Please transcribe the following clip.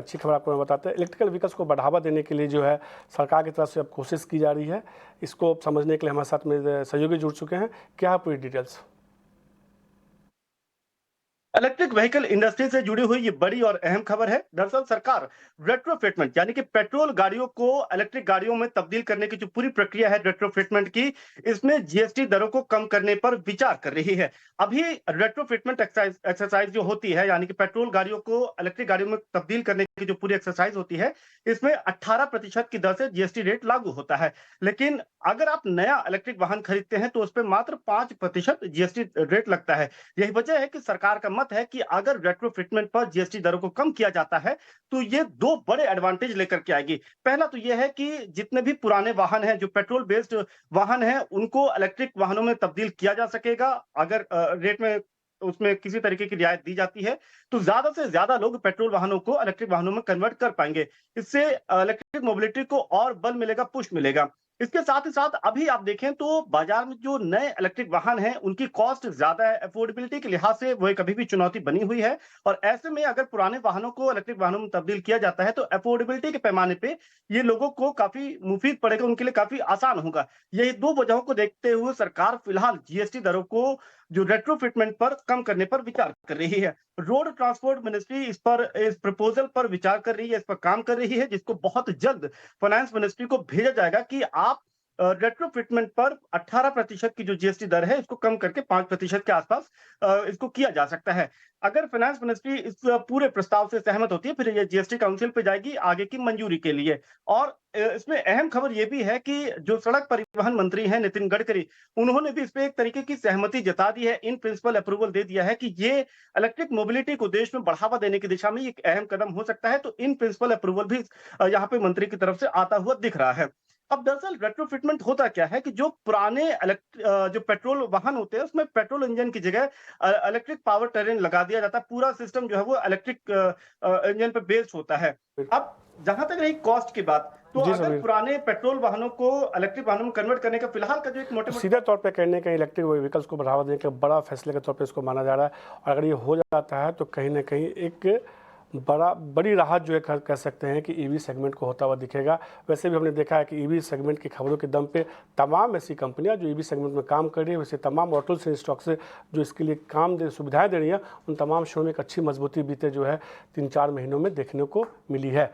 अच्छी खबर आपको मैं बताते हैं। इलेक्ट्रिकल व्हीकल्स को बढ़ावा देने के लिए जो है सरकार की तरफ से अब कोशिश की जा रही है। इसको समझने के लिए हमारे साथ में सहयोगी जुड़ चुके हैं। क्या है पूरी डिटेल्स? इलेक्ट्रिक व्हीकल इंडस्ट्री से जुड़ी हुई ये बड़ी और अहम खबर है। दरअसल सरकार रेट्रोफिटमेंट यानी कि पेट्रोल गाड़ियों को इलेक्ट्रिक गाड़ियों में तब्दील करने की जो पूरी प्रक्रिया है रेट्रोफिटमेंट की, इसमें जीएसटी दरों को कम करने पर विचार कर रही है। अभी रेट्रोफिटमेंट एक्सरसाइज जो होती है, यानी कि पेट्रोल गाड़ियों को इलेक्ट्रिक गाड़ियों में तब्दील करने की जो पूरी एक्सरसाइज होती है, इसमें 18% की दर से जीएसटी रेट लागू होता है। लेकिन अगर आप नया इलेक्ट्रिक वाहन खरीदते हैं तो उस पर मात्र 5% जीएसटी रेट लगता है। यही वजह है कि सरकार का मत है कि अगर रेट्रोफिटमेंट पर जीएसटी दरों को कम किया जाता है तो ये दो बड़े एडवांटेज लेकर के आएगी। पहला तो ये है कि जितने भी पुराने वाहन हैं, जो पेट्रोल बेस्ड वाहन हैं, उनको इलेक्ट्रिक वाहनों में तब्दील किया जा सकेगा। अगर रेट में उसमें किसी तरीके की रियायत दी जाती है तो ज्यादा से ज्यादा लोग पेट्रोल वाहनों को इलेक्ट्रिक वाहनों में कन्वर्ट कर पाएंगे। इससे इलेक्ट्रिक मोबिलिटी को और बल मिलेगा, पुश मिलेगा। इसके साथ ही साथ अभी आप देखें तो बाजार में जो नए इलेक्ट्रिक वाहन हैं, उनकी कॉस्ट ज्यादा है। अफोर्डेबिलिटी के लिहाज से वो कभी भी चुनौती बनी हुई है। और ऐसे में अगर पुराने वाहनों को इलेक्ट्रिक वाहनों में तब्दील किया जाता है तो अफोर्डेबिलिटी के पैमाने पे ये लोगों को काफी मुफीद पड़ेगा, उनके लिए काफी आसान होगा। यही दो वजहों को देखते हुए सरकार फिलहाल जीएसटी दरों को जो रेट्रोफिटमेंट पर कम करने पर विचार कर रही है। रोड ट्रांसपोर्ट मिनिस्ट्री इस प्रपोजल पर विचार कर रही है, इस पर काम कर रही है, जिसको बहुत जल्द फाइनेंस मिनिस्ट्री को भेजा जाएगा कि आप रेट्रोफिटमेंट पर 18% की जो जीएसटी दर है, इसको कम करके 5% के आसपास इसको किया जा सकता है। अगर फाइनेंस मिनिस्ट्री इस पूरे प्रस्ताव से सहमत होती है, फिर ये जीएसटी काउंसिल पे जाएगी आगे की मंजूरी के लिए। और इसमें अहम खबर ये भी है कि जो सड़क परिवहन मंत्री हैं नितिन गडकरी, उन्होंने भी इस पे एक तरीके की सहमति जता दी है, इन प्रिंसिपल अप्रूवल दे दिया है कि ये इलेक्ट्रिक मोबिलिटी को देश में बढ़ावा देने की दिशा में एक अहम कदम हो सकता है। तो इन प्रिंसिपल अप्रूवल भी यहाँ पे मंत्री की तरफ से आता हुआ दिख रहा है। अब दरअसल रेट्रोफिटमेंट होता क्या है कि जो पुराने जो पेट्रोल वाहन होते हैं, उसमें पेट्रोल इंजन की जगह इलेक्ट्रिक पावर ट्रेन लगा दिया जाता है। पूरा सिस्टम जो है वो इलेक्ट्रिक इंजन पे बेस्ड होता है। अब जहां तक रही कॉस्ट की बात, तो जी अगर समीर, पुराने पेट्रोल वाहनों को इलेक्ट्रिक वाहनों में कन्वर्ट करने का फिलहाल का जो एक तो मोटे सीधे तौर पे कहीं ना कहीं इलेक्ट्रिक व्हीकल्स को बढ़ावा देने का बड़ा फैसले के तौर पे इसको माना जा रहा है। और अगर ये हो जाता है तो कहीं ना कहीं एक बड़ी राहत जो है कह सकते हैं कि ईवी सेगमेंट को होता हुआ दिखेगा। वैसे भी हमने देखा है कि ईवी सेगमेंट की खबरों के दम पे तमाम ऐसी कंपनियां जो ईवी सेगमेंट में काम कर रही है, वैसे तमाम ऑटो से स्टॉक से जो इसके लिए सुविधाएं दे रही हैं, उन तमाम शो में एक अच्छी मजबूती बीते जो है 3-4 महीनों में देखने को मिली है।